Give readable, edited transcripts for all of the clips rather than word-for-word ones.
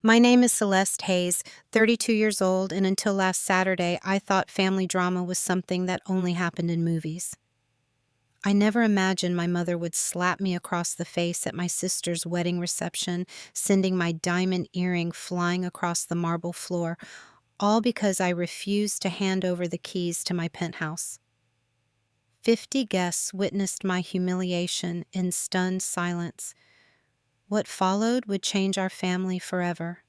My name is Celeste Hayes, 32 years old, and until last Saturday, I thought family drama was something that only happened in movies. I never imagined my mother would slap me across the face at my sister's wedding reception, sending my diamond earring flying across the marble floor, all because I refused to hand over the keys to my penthouse. 50 guests witnessed my humiliation in stunned silence. What followed would change our family forever.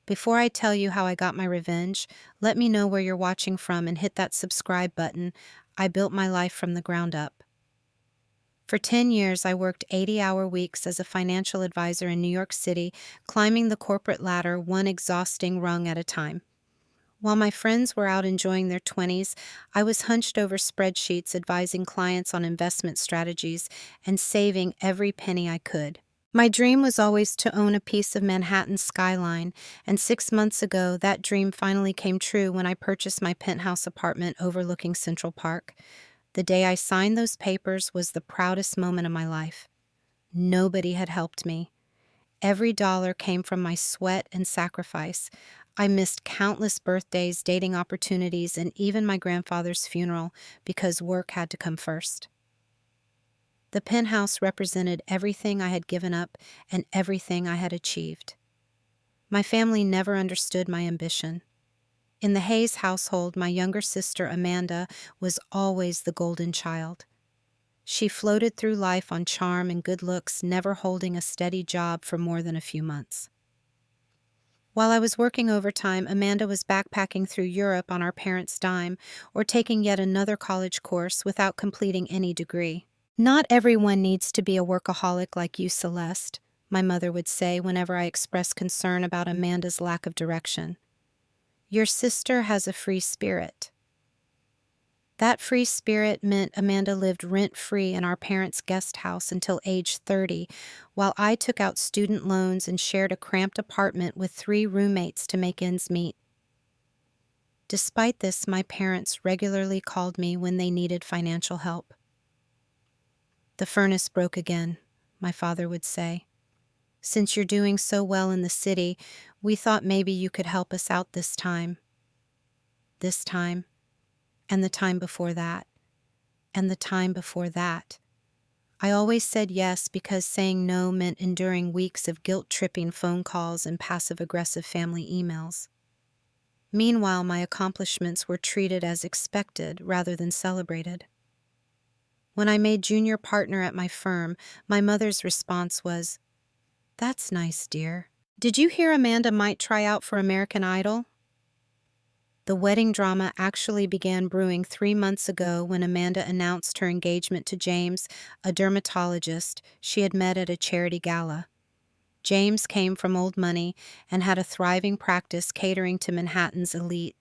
Before I tell you how I got my revenge, let me know where you're watching from and hit that subscribe button. I built my life from the ground up. For 10 years, I worked 80-hour weeks as a financial advisor in New York City, climbing the corporate ladder one exhausting rung at a time. While my friends were out enjoying their 20s, I was hunched over spreadsheets advising clients on investment strategies and saving every penny I could. My dream was always to own a piece of Manhattan's skyline, and 6 months ago, that dream finally came true when I purchased my penthouse apartment overlooking Central Park. The day I signed those papers was the proudest moment of my life. Nobody had helped me. Every dollar came from my sweat and sacrifice. I missed countless birthdays, dating opportunities, and even my grandfather's funeral because work had to come first. The penthouse represented everything I had given up and everything I had achieved. My family never understood my ambition. In the Hayes household, my younger sister, Amanda, was always the golden child. She floated through life on charm and good looks, never holding a steady job for more than a few months. While I was working overtime, Amanda was backpacking through Europe on our parents' dime or taking yet another college course without completing any degree. "Not everyone needs to be a workaholic like you, Celeste," my mother would say whenever I expressed concern about Amanda's lack of direction. "Your sister has a free spirit." That free spirit meant Amanda lived rent-free in our parents' guest house until age 30, while I took out student loans and shared a cramped apartment with 3 roommates to make ends meet. Despite this, my parents regularly called me when they needed financial help. "The furnace broke again," my father would say. "Since you're doing so well in the city, we thought maybe you could help us out this time." This time, and the time before that, and the time before that. I always said yes because saying no meant enduring weeks of guilt-tripping phone calls and passive-aggressive family emails. Meanwhile, my accomplishments were treated as expected rather than celebrated. When I made junior partner at my firm, my mother's response was, "That's nice, dear. Did you hear Amanda might try out for American Idol?" The wedding drama actually began brewing 3 months ago when Amanda announced her engagement to James, a dermatologist she had met at a charity gala. James came from old money and had a thriving practice catering to Manhattan's elite.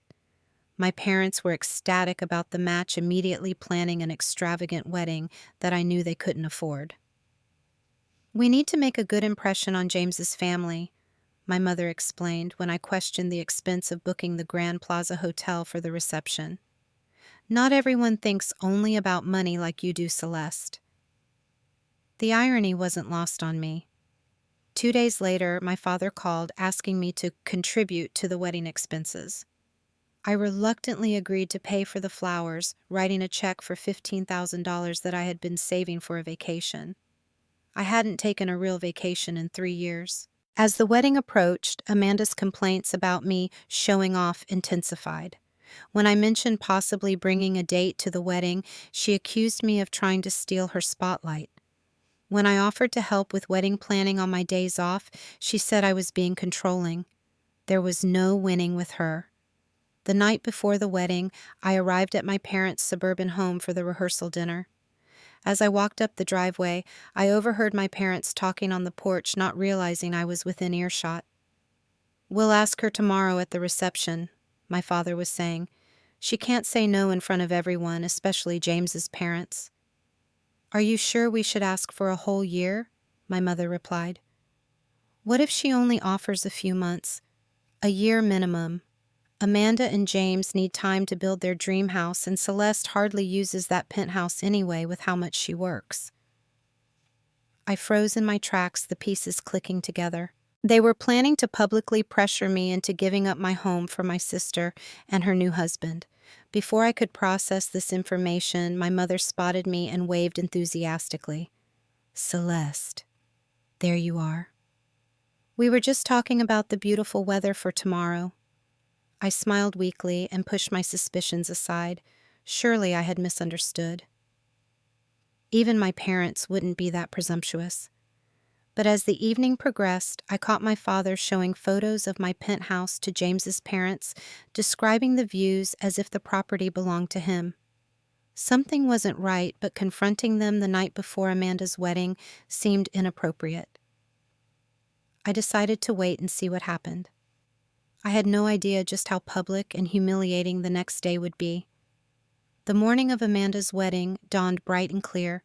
My parents were ecstatic about the match, immediately planning an extravagant wedding that I knew they couldn't afford. "We need to make a good impression on James's family," my mother explained when I questioned the expense of booking the Grand Plaza Hotel for the reception. "Not everyone thinks only about money like you do, Celeste." The irony wasn't lost on me. 2 days later, my father called asking me to contribute to the wedding expenses. I reluctantly agreed to pay for the flowers, writing a check for $15,000 that I had been saving for a vacation. I hadn't taken a real vacation in 3 years. As the wedding approached, Amanda's complaints about me showing off intensified. When I mentioned possibly bringing a date to the wedding, she accused me of trying to steal her spotlight. When I offered to help with wedding planning on my days off, she said I was being controlling. There was no winning with her. The night before the wedding, I arrived at my parents' suburban home for the rehearsal dinner. As I walked up the driveway, I overheard my parents talking on the porch, not realizing I was within earshot. "We'll ask her tomorrow at the reception," my father was saying. "She can't say no in front of everyone, especially James's parents." "Are you sure we should ask for a whole year?" my mother replied. "What if she only offers a few months? A year minimum. Amanda and James need time to build their dream house, and Celeste hardly uses that penthouse anyway with how much she works." I froze in my tracks, the pieces clicking together. They were planning to publicly pressure me into giving up my home for my sister and her new husband. Before I could process this information, my mother spotted me and waved enthusiastically. "Celeste, there you are." "We were just talking about the beautiful weather for tomorrow." I smiled weakly and pushed my suspicions aside. Surely I had misunderstood. Even my parents wouldn't be that presumptuous. But as the evening progressed, I caught my father showing photos of my penthouse to James's parents, describing the views as if the property belonged to him. Something wasn't right, but confronting them the night before Amanda's wedding seemed inappropriate. I decided to wait and see what happened. I had no idea just how public and humiliating the next day would be. The morning of Amanda's wedding dawned bright and clear.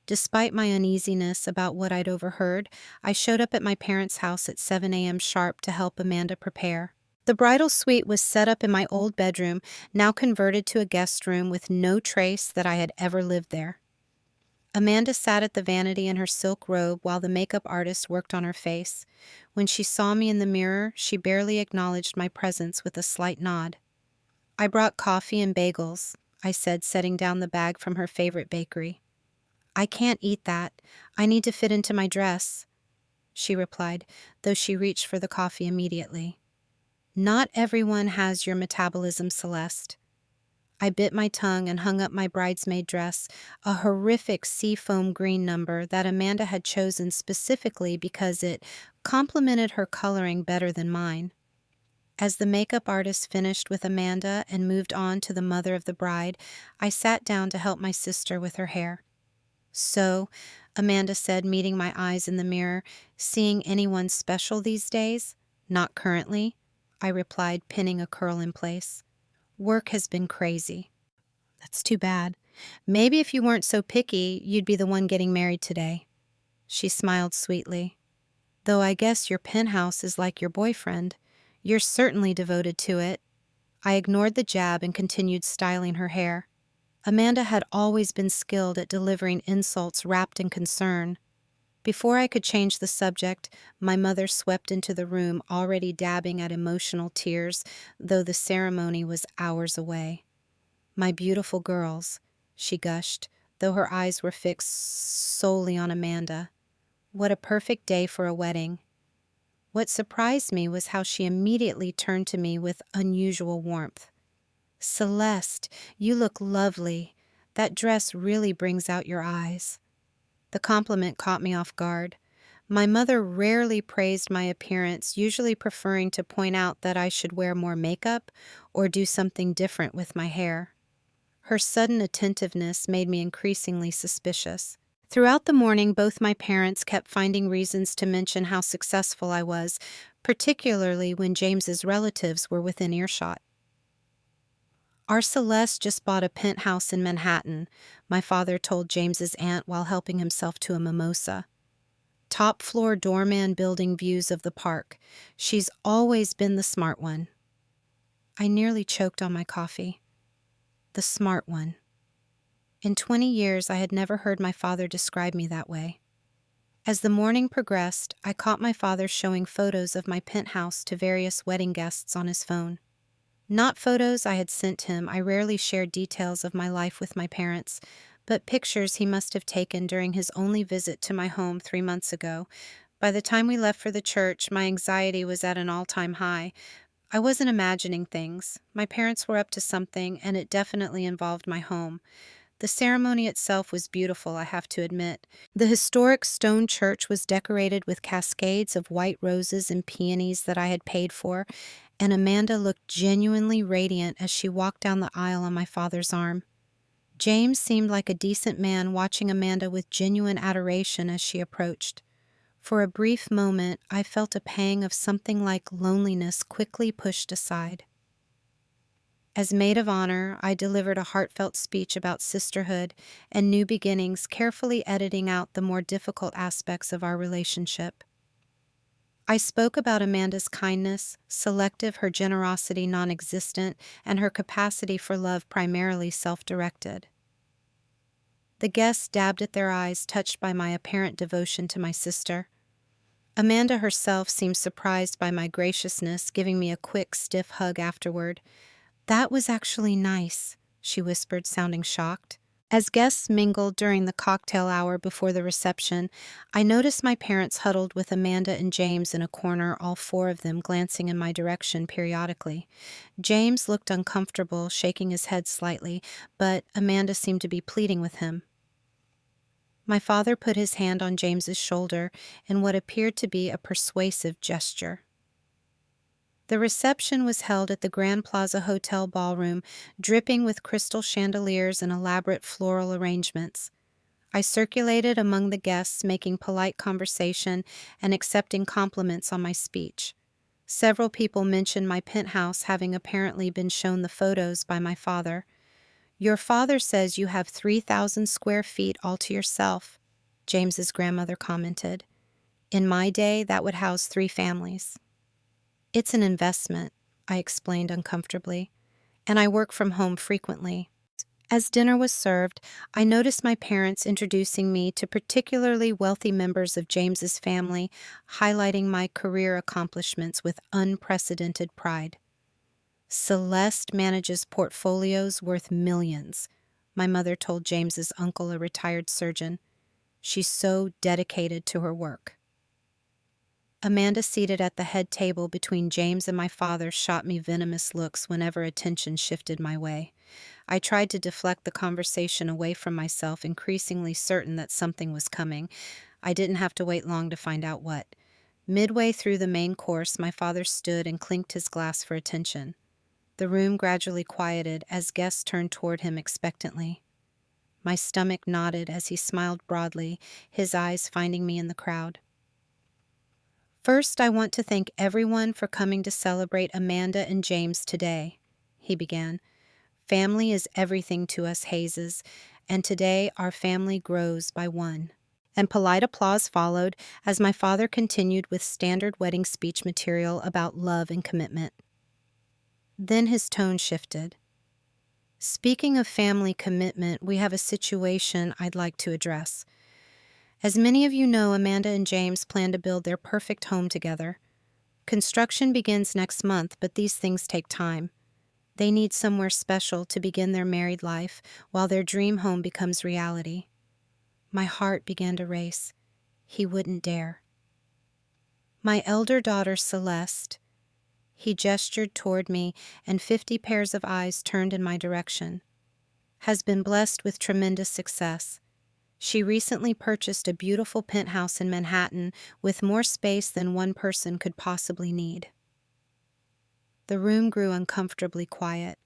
Despite my uneasiness about what I'd overheard, I showed up at my parents' house at 7 a.m. sharp to help Amanda prepare. The bridal suite was set up in my old bedroom, now converted to a guest room with no trace that I had ever lived there. Amanda sat at the vanity in her silk robe while the makeup artist worked on her face. When she saw me in the mirror, she barely acknowledged my presence with a slight nod. "I brought coffee and bagels," I said, setting down the bag from her favorite bakery. "I can't eat that. I need to fit into my dress," she replied, though she reached for the coffee immediately. "Not everyone has your metabolism, Celeste." I bit my tongue and hung up my bridesmaid dress, a horrific seafoam green number that Amanda had chosen specifically because it complemented her coloring better than mine. As the makeup artist finished with Amanda and moved on to the mother of the bride, I sat down to help my sister with her hair. "So," Amanda said, meeting my eyes in the mirror, "seeing anyone special these days?" "Not currently," I replied, pinning a curl in place. "Work has been crazy." "That's too bad. Maybe if you weren't so picky, you'd be the one getting married today." She smiled sweetly. "Though I guess your penthouse is like your boyfriend. You're certainly devoted to it." I ignored the jab and continued styling her hair. Amanda had always been skilled at delivering insults wrapped in concern. Before I could change the subject, my mother swept into the room, already dabbing at emotional tears, though the ceremony was hours away. "My beautiful girls," she gushed, though her eyes were fixed solely on Amanda. "What a perfect day for a wedding." What surprised me was how she immediately turned to me with unusual warmth. "Celeste, you look lovely. That dress really brings out your eyes." The compliment caught me off guard. My mother rarely praised my appearance, usually preferring to point out that I should wear more makeup or do something different with my hair. Her sudden attentiveness made me increasingly suspicious. Throughout the morning, both my parents kept finding reasons to mention how successful I was, particularly when James's relatives were within earshot. "Our Celeste just bought a penthouse in Manhattan," my father told James's aunt while helping himself to a mimosa. "Top-floor doorman building views of the park. She's always been the smart one." I nearly choked on my coffee. The smart one. In 20 years, I had never heard my father describe me that way. As the morning progressed, I caught my father showing photos of my penthouse to various wedding guests on his phone. Not photos I had sent him. I rarely shared details of my life with my parents, but pictures he must have taken during his only visit to my home 3 months ago. By the time we left for the church, my anxiety was at an all-time high. I wasn't imagining things. My parents were up to something, and it definitely involved my home. The ceremony itself was beautiful, I have to admit. The historic stone church was decorated with cascades of white roses and peonies that I had paid for, and Amanda looked genuinely radiant as she walked down the aisle on my father's arm. James seemed like a decent man, watching Amanda with genuine adoration as she approached. For a brief moment, I felt a pang of something like loneliness quickly pushed aside. As maid of honor, I delivered a heartfelt speech about sisterhood and new beginnings, carefully editing out the more difficult aspects of our relationship. I spoke about Amanda's kindness, selective, her generosity non-existent, and her capacity for love primarily self-directed. The guests dabbed at their eyes, touched by my apparent devotion to my sister. Amanda herself seemed surprised by my graciousness, giving me a quick, stiff hug afterward. "That was actually nice," she whispered, sounding shocked. As guests mingled during the cocktail hour before the reception, I noticed my parents huddled with Amanda and James in a corner, all four of them glancing in my direction periodically. James looked uncomfortable, shaking his head slightly, but Amanda seemed to be pleading with him. My father put his hand on James's shoulder in what appeared to be a persuasive gesture. The reception was held at the Grand Plaza Hotel ballroom, dripping with crystal chandeliers and elaborate floral arrangements. I circulated among the guests, making polite conversation and accepting compliments on my speech. Several people mentioned my penthouse having apparently been shown the photos by my father. "Your father says you have 3,000 square feet all to yourself," James's grandmother commented. "In my day, that would house 3 families." "It's an investment," I explained uncomfortably, "and I work from home frequently." As dinner was served, I noticed my parents introducing me to particularly wealthy members of James's family, highlighting my career accomplishments with unprecedented pride. "Celeste manages portfolios worth millions," my mother told James's uncle, a retired surgeon. "She's so dedicated to her work." Amanda, seated at the head table between James and my father, shot me venomous looks whenever attention shifted my way. I tried to deflect the conversation away from myself, increasingly certain that something was coming. I didn't have to wait long to find out what. Midway through the main course, my father stood and clinked his glass for attention. The room gradually quieted as guests turned toward him expectantly. My stomach knotted as he smiled broadly, his eyes finding me in the crowd. "First, I want to thank everyone for coming to celebrate Amanda and James today," he began. "Family is everything to us Hayeses, and today our family grows by one." And polite applause followed as my father continued with standard wedding speech material about love and commitment. Then his tone shifted. "Speaking of family commitment, we have a situation I'd like to address. As many of you know, Amanda and James plan to build their perfect home together. Construction begins next month, but these things take time. They need somewhere special to begin their married life while their dream home becomes reality." My heart began to race. He wouldn't dare. "My elder daughter, Celeste," he gestured toward me, and 50 pairs of eyes turned in my direction, "has been blessed with tremendous success. She recently purchased a beautiful penthouse in Manhattan with more space than one person could possibly need." The room grew uncomfortably quiet.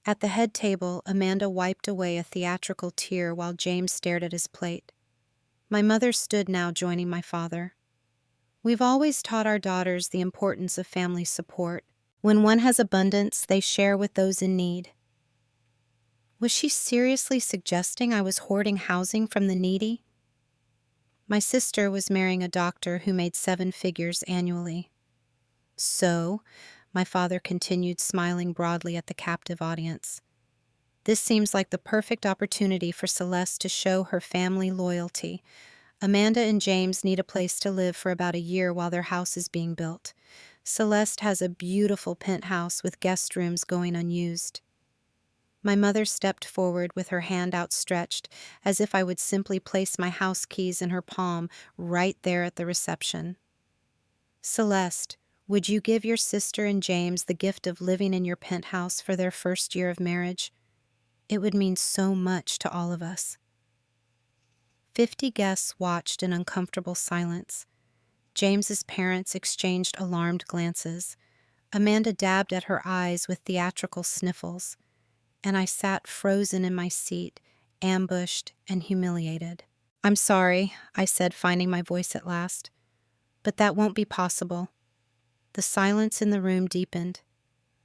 At the head table, Amanda wiped away a theatrical tear while James stared at his plate. My mother stood now, joining my father. "We've always taught our daughters the importance of family support. When one has abundance, they share with those in need." Was she seriously suggesting I was hoarding housing from the needy? My sister was marrying a doctor who made 7 figures annually. "So," my father continued, smiling broadly at the captive audience, "this seems like the perfect opportunity for Celeste to show her family loyalty. Amanda and James need a place to live for about a year while their house is being built. Celeste has a beautiful penthouse with guest rooms going unused." My mother stepped forward with her hand outstretched, as if I would simply place my house keys in her palm right there at the reception. "Celeste, would you give your sister and James the gift of living in your penthouse for their first year of marriage? It would mean so much to all of us." 50 guests watched in uncomfortable silence. James's parents exchanged alarmed glances. Amanda dabbed at her eyes with theatrical sniffles, and I sat frozen in my seat, ambushed and humiliated. "I'm sorry," I said, finding my voice at last, "but that won't be possible." The silence in the room deepened.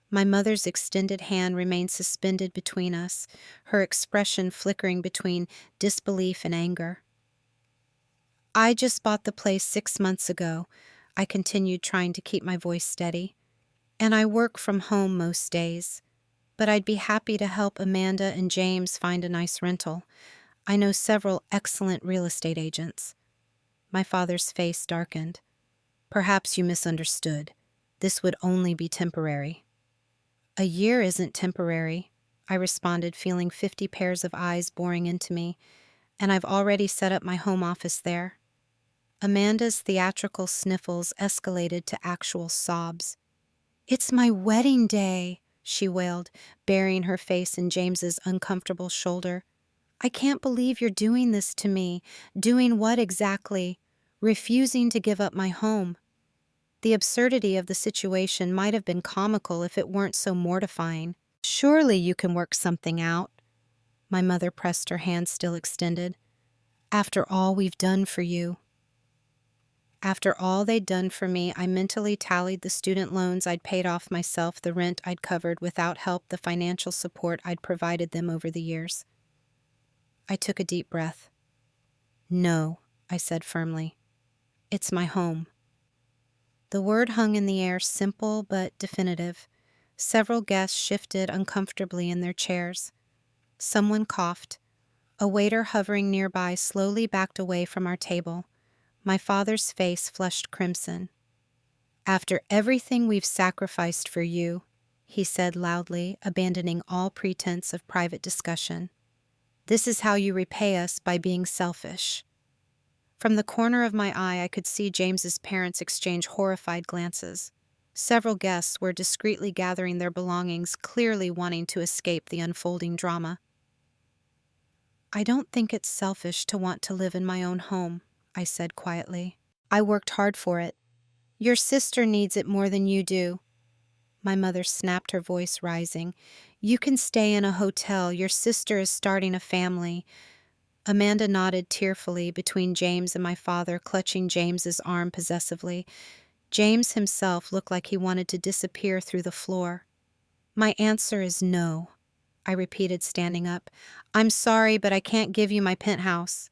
My mother's extended hand remained suspended between us, her expression flickering between disbelief and anger. "I just bought the place 6 months ago," I continued, trying to keep my voice steady, "and I work from home most days. But I'd be happy to help Amanda and James find a nice rental. I know several excellent real estate agents." My father's face darkened. Perhaps you misunderstood. This would only be temporary. A year isn't temporary, I responded, feeling 50 pairs of eyes boring into me, and I've already set up my home office there. Amanda's theatrical sniffles escalated to actual sobs. It's my wedding day, she wailed, burying her face in James's uncomfortable shoulder. I can't believe you're doing this to me. Doing what exactly? Refusing to give up my home. The absurdity of the situation might have been comical if it weren't so mortifying. Surely you can work something out. My mother pressed her hand still extended. After all we've done for you. After all they'd done for me, I mentally tallied the student loans I'd paid off myself, the rent I'd covered without help, the financial support I'd provided them over the years. I took a deep breath. No, I said firmly. It's my home. The word hung in the air, simple but definitive. Several guests shifted uncomfortably in their chairs. Someone coughed. A waiter hovering nearby slowly backed away from our table. My father's face flushed crimson. After everything we've sacrificed for you, he said loudly, abandoning all pretense of private discussion. This is how you repay us, by being selfish. From the corner of my eye, I could see James's parents exchange horrified glances. Several guests were discreetly gathering their belongings, clearly wanting to escape the unfolding drama. I don't think it's selfish to want to live in my own home, I said quietly. I worked hard for it. Your sister needs it more than you do. My mother snapped, her voice rising. You can stay in a hotel. Your sister is starting a family. Amanda nodded tearfully between James and my father, clutching James's arm possessively. James himself looked like he wanted to disappear through the floor. My answer is no, I repeated, standing up. I'm sorry, but I can't give you my penthouse.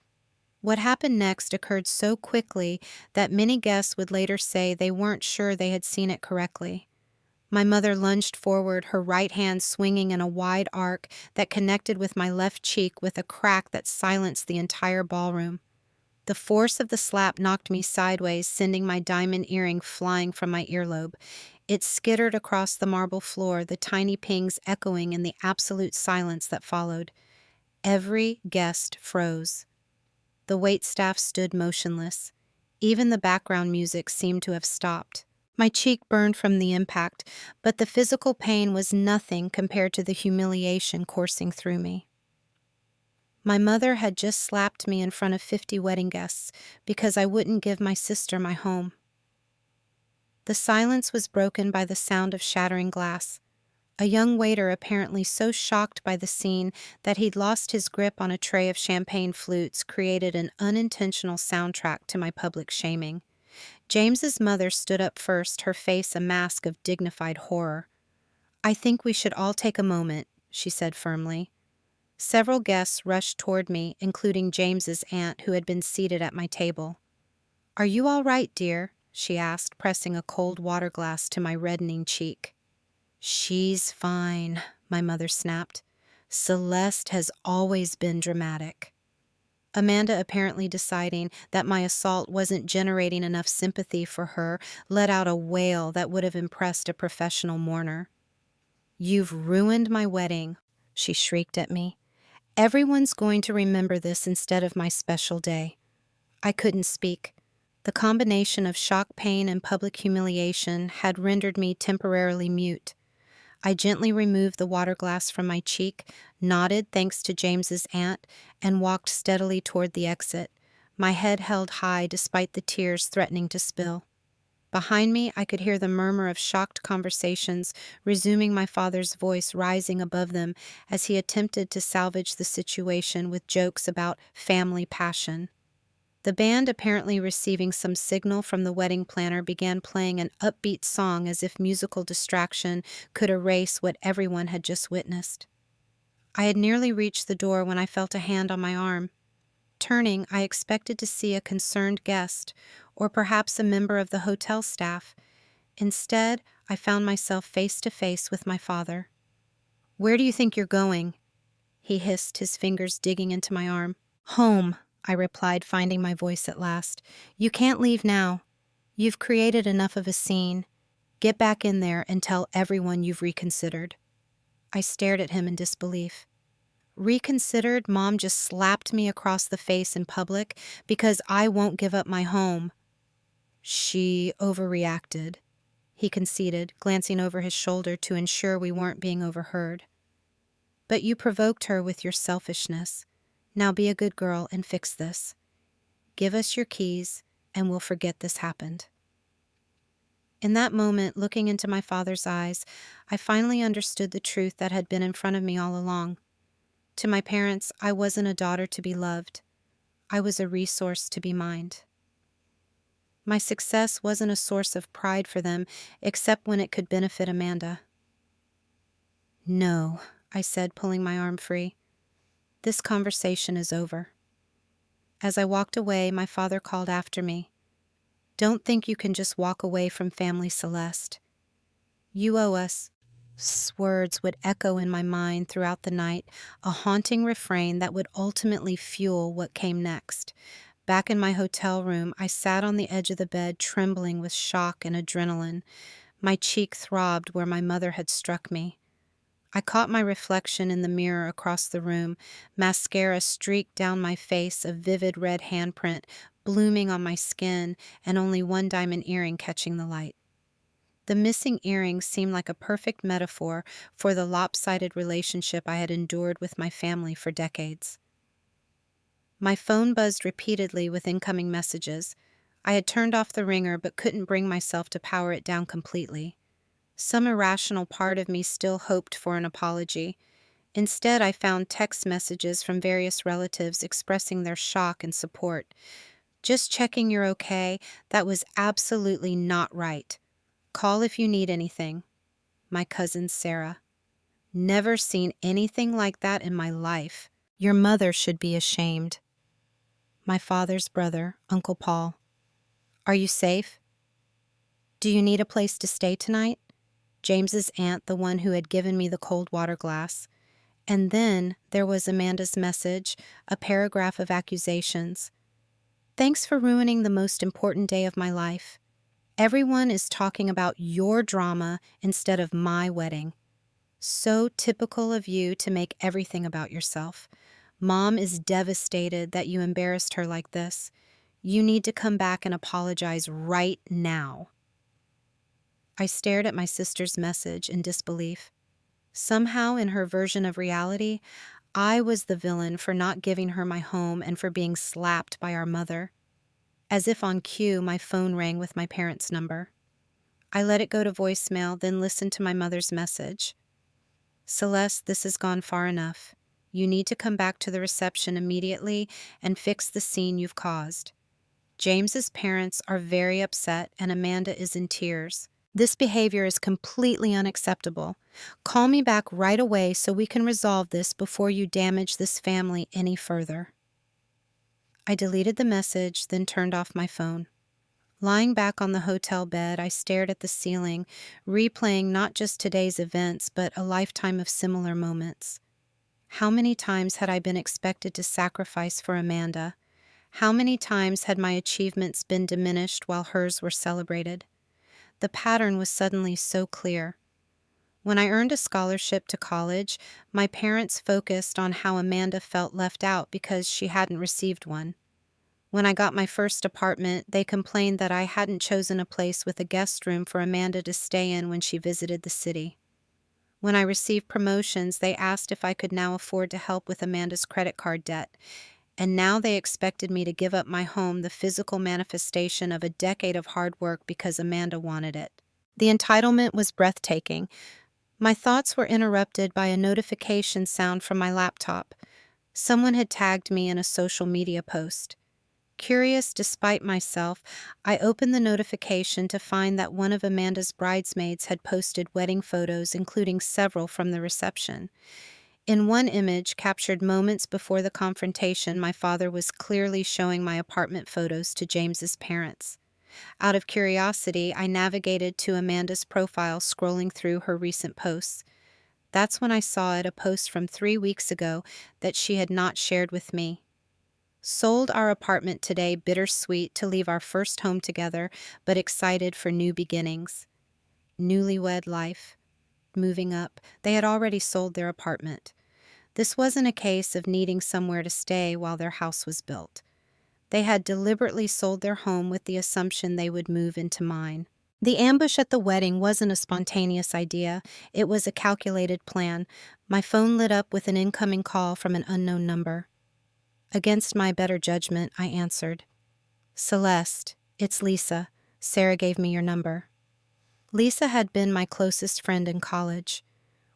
What happened next occurred so quickly that many guests would later say they weren't sure they had seen it correctly. My mother lunged forward, her right hand swinging in a wide arc that connected with my left cheek with a crack that silenced the entire ballroom. The force of the slap knocked me sideways, sending my diamond earring flying from my earlobe. It skittered across the marble floor, the tiny pings echoing in the absolute silence that followed. Every guest froze. The waitstaff stood motionless. Even the background music seemed to have stopped. My cheek burned from the impact, but the physical pain was nothing compared to the humiliation coursing through me. My mother had just slapped me in front of 50 wedding guests because I wouldn't give my sister my home. The silence was broken by the sound of shattering glass. A young waiter, apparently so shocked by the scene that he'd lost his grip on a tray of champagne flutes, created an unintentional soundtrack to my public shaming. James's mother stood up first, her face a mask of dignified horror. I think we should all take a moment, she said firmly. Several guests rushed toward me, including James's aunt, who had been seated at my table. Are you all right, dear? She asked, pressing a cold water glass to my reddening cheek. She's fine, my mother snapped. Celeste has always been dramatic. Amanda, apparently deciding that my assault wasn't generating enough sympathy for her, let out a wail that would have impressed a professional mourner. You've ruined my wedding, she shrieked at me. Everyone's going to remember this instead of my special day. I couldn't speak. The combination of shock, pain, and public humiliation had rendered me temporarily mute. I gently removed the water glass from my cheek, nodded thanks to James's aunt, and walked steadily toward the exit, my head held high despite the tears threatening to spill. Behind me, I could hear the murmur of shocked conversations, resuming my father's voice rising above them as he attempted to salvage the situation with jokes about family passion. The band, apparently receiving some signal from the wedding planner, began playing an upbeat song as if musical distraction could erase what everyone had just witnessed. I had nearly reached the door when I felt a hand on my arm. Turning, I expected to see a concerned guest, or perhaps a member of the hotel staff. Instead, I found myself face to face with my father. "Where do you think you're going?" he hissed, his fingers digging into my arm. "Home," I replied, finding my voice at last. "You can't leave now. You've created enough of a scene. Get back in there and tell everyone you've reconsidered." I stared at him in disbelief. Reconsidered? Mom just slapped me across the face in public because I won't give up my home. She overreacted, he conceded, glancing over his shoulder to ensure we weren't being overheard. But you provoked her with your selfishness. Now be a good girl and fix this. Give us your keys and we'll forget this happened. In that moment, looking into my father's eyes, I finally understood the truth that had been in front of me all along. To my parents, I wasn't a daughter to be loved. I was a resource to be mined. My success wasn't a source of pride for them, except when it could benefit Amanda. "No," I said, pulling my arm free. "This conversation is over." As I walked away, my father called after me. "Don't think you can just walk away from family Celeste. You owe us." Words would echo in my mind throughout the night, a haunting refrain that would ultimately fuel what came next. Back in my hotel room, I sat on the edge of the bed, trembling with shock and adrenaline. My cheek throbbed where my mother had struck me. I caught my reflection in the mirror across the room, mascara streaked down my face, a vivid red handprint blooming on my skin, and only one diamond earring catching the light. The missing earring seemed like a perfect metaphor for the lopsided relationship I had endured with my family for decades. My phone buzzed repeatedly with incoming messages. I had turned off the ringer but couldn't bring myself to power it down completely. Some irrational part of me still hoped for an apology. Instead, I found text messages from various relatives expressing their shock and support. "Just checking you're okay. That was absolutely not right. Call if you need anything. My cousin Sarah." Never seen anything like that in my life. Your mother should be ashamed. My father's brother, Uncle Paul. Are you safe? Do you need a place to stay tonight? James's aunt, the one who had given me the cold water glass. And then there was Amanda's message, a paragraph of accusations. Thanks for ruining the most important day of my life. Everyone is talking about your drama instead of my wedding. So typical of you to make everything about yourself. Mom is devastated that you embarrassed her like this. You need to come back and apologize right now. I stared at my sister's message in disbelief. Somehow, in her version of reality, I was the villain for not giving her my home and for being slapped by our mother. As if on cue, my phone rang with my parents' number. I let it go to voicemail, then listened to my mother's message. "Celeste, this has gone far enough. You need to come back to the reception immediately and fix the scene you've caused. James's parents are very upset and Amanda is in tears. This behavior is completely unacceptable. Call me back right away so we can resolve this before you damage this family any further." I deleted the message, then turned off my phone. Lying back on the hotel bed, I stared at the ceiling, replaying not just today's events, but a lifetime of similar moments. How many times had I been expected to sacrifice for Amanda? How many times had my achievements been diminished while hers were celebrated? The pattern was suddenly so clear. When I earned a scholarship to college, my parents focused on how Amanda felt left out because she hadn't received one. When I got my first apartment, they complained that I hadn't chosen a place with a guest room for Amanda to stay in when she visited the city. When I received promotions, they asked if I could now afford to help with Amanda's credit card debt. And now they expected me to give up my home, the physical manifestation of a decade of hard work, because Amanda wanted it. The entitlement was breathtaking. My thoughts were interrupted by a notification sound from my laptop. Someone had tagged me in a social media post. Curious despite myself, I opened the notification to find that one of Amanda's bridesmaids had posted wedding photos, including several from the reception. In one image, captured moments before the confrontation, my father was clearly showing my apartment photos to James's parents. Out of curiosity, I navigated to Amanda's profile, scrolling through her recent posts. That's when I saw it, a post from 3 weeks ago that she had not shared with me. Sold our apartment today, bittersweet to leave our first home together, but excited for new beginnings. Newlywed life. Moving up. They had already sold their apartment. This wasn't a case of needing somewhere to stay while their house was built. They had deliberately sold their home with the assumption they would move into mine. The ambush at the wedding wasn't a spontaneous idea. It was a calculated plan. My phone lit up with an incoming call from an unknown number. Against my better judgment, I answered. "Celeste, it's Lisa. Sarah gave me your number." Lisa had been my closest friend in college.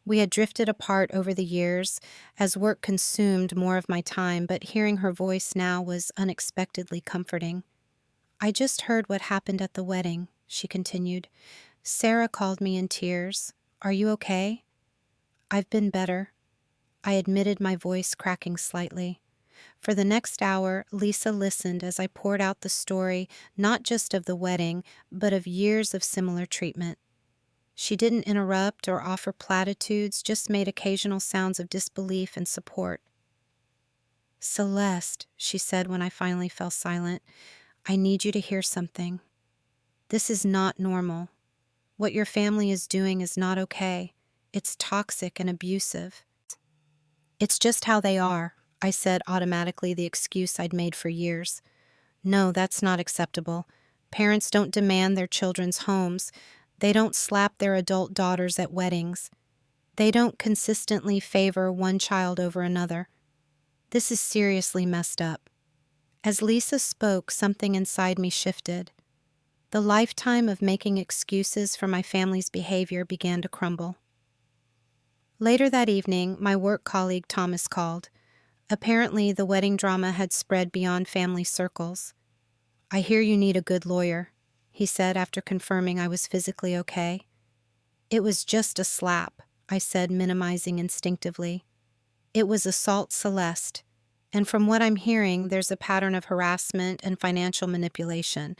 We had drifted apart over the years as work consumed more of my time, but hearing her voice now was unexpectedly comforting. "I just heard what happened at the wedding," she continued. "Sarah called me in tears. Are you okay?" "I've been better," I admitted, my voice cracking slightly. For the next hour, Lisa listened as I poured out the story not just of the wedding, but of years of similar treatment. She didn't interrupt or offer platitudes, just made occasional sounds of disbelief and support. "Celeste," she said when I finally fell silent, "I need you to hear something. This is not normal. What your family is doing is not okay. It's toxic and abusive." "It's just how they are," I said, automatically the excuse I'd made for years. "No, that's not acceptable. Parents don't demand their children's homes. They don't slap their adult daughters at weddings. They don't consistently favor one child over another. This is seriously messed up." As Lisa spoke, something inside me shifted. The lifetime of making excuses for my family's behavior began to crumble. Later that evening, my work colleague Thomas called. Apparently, the wedding drama had spread beyond family circles. "I hear you need a good lawyer," he said after confirming I was physically okay. "It was just a slap," I said, minimizing instinctively. "It was assault, Celeste. And from what I'm hearing, there's a pattern of harassment and financial manipulation.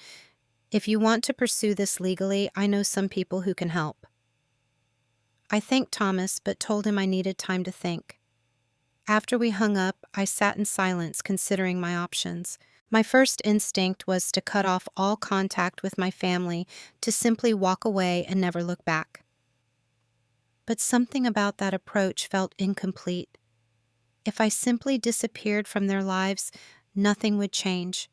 If you want to pursue this legally, I know some people who can help." I thanked Thomas, but told him I needed time to think. After we hung up, I sat in silence considering my options. My first instinct was to cut off all contact with my family, to simply walk away and never look back. But something about that approach felt incomplete. If I simply disappeared from their lives, nothing would change.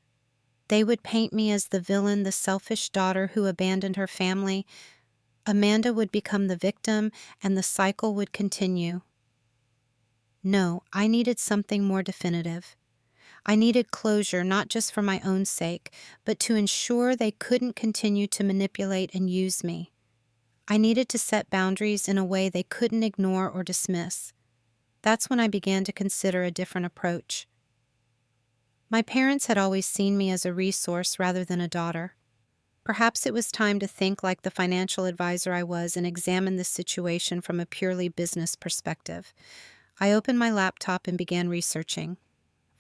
They would paint me as the villain, the selfish daughter who abandoned her family. Amanda would become the victim, and the cycle would continue. No, I needed something more definitive. I needed closure, not just for my own sake, but to ensure they couldn't continue to manipulate and use me. I needed to set boundaries in a way they couldn't ignore or dismiss. That's when I began to consider a different approach. My parents had always seen me as a resource rather than a daughter. Perhaps it was time to think like the financial advisor I was and examine the situation from a purely business perspective. I opened my laptop and began researching.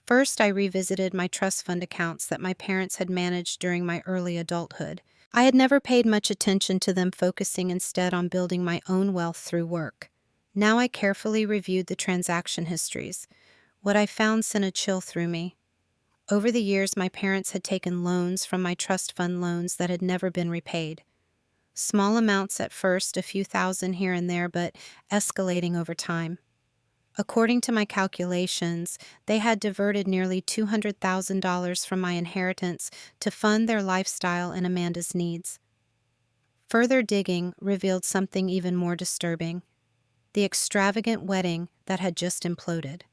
First, I revisited my trust fund accounts that my parents had managed during my early adulthood. I had never paid much attention to them, focusing instead on building my own wealth through work. Now I carefully reviewed the transaction histories. What I found sent a chill through me. Over the years, my parents had taken loans from my trust fund loans that had never been repaid. Small amounts at first, a few thousand here and there, but escalating over time. According to my calculations, they had diverted nearly $200,000 from my inheritance to fund their lifestyle and Amanda's needs. Further digging revealed something even more disturbing: the extravagant wedding that had just imploded.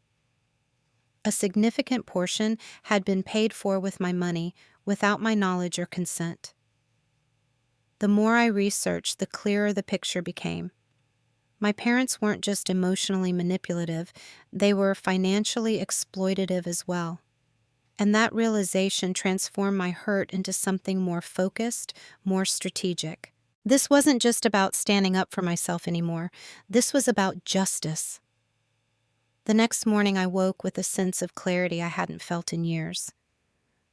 A significant portion had been paid for with my money without my knowledge or consent. The more I researched, the clearer the picture became. My parents weren't just emotionally manipulative, they were financially exploitative as well. And that realization transformed my hurt into something more focused, more strategic. This wasn't just about standing up for myself anymore. This was about justice. The next morning I woke with a sense of clarity I hadn't felt in years.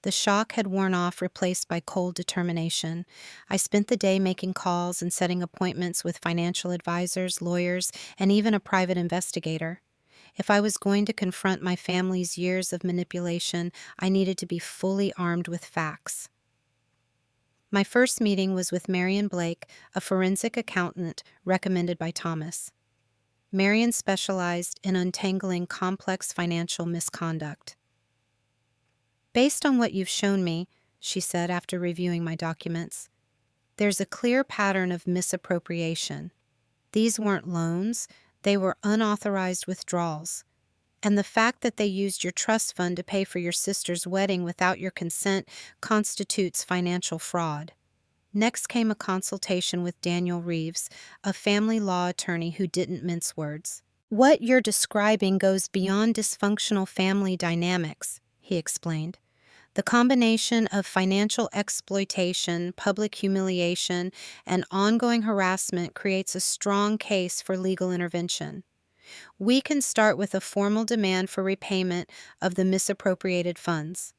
The shock had worn off, replaced by cold determination. I spent the day making calls and setting appointments with financial advisors, lawyers, and even a private investigator. If I was going to confront my family's years of manipulation, I needed to be fully armed with facts. My first meeting was with Marion Blake, a forensic accountant recommended by Thomas. Marion specialized in untangling complex financial misconduct. "Based on what you've shown me," she said after reviewing my documents, "there's a clear pattern of misappropriation. These weren't loans, they were unauthorized withdrawals. And the fact that they used your trust fund to pay for your sister's wedding without your consent constitutes financial fraud." Next came a consultation with Daniel Reeves, a family law attorney who didn't mince words. "What you're describing goes beyond dysfunctional family dynamics," he explained. "The combination of financial exploitation, public humiliation, and ongoing harassment creates a strong case for legal intervention. We can start with a formal demand for repayment of the misappropriated funds."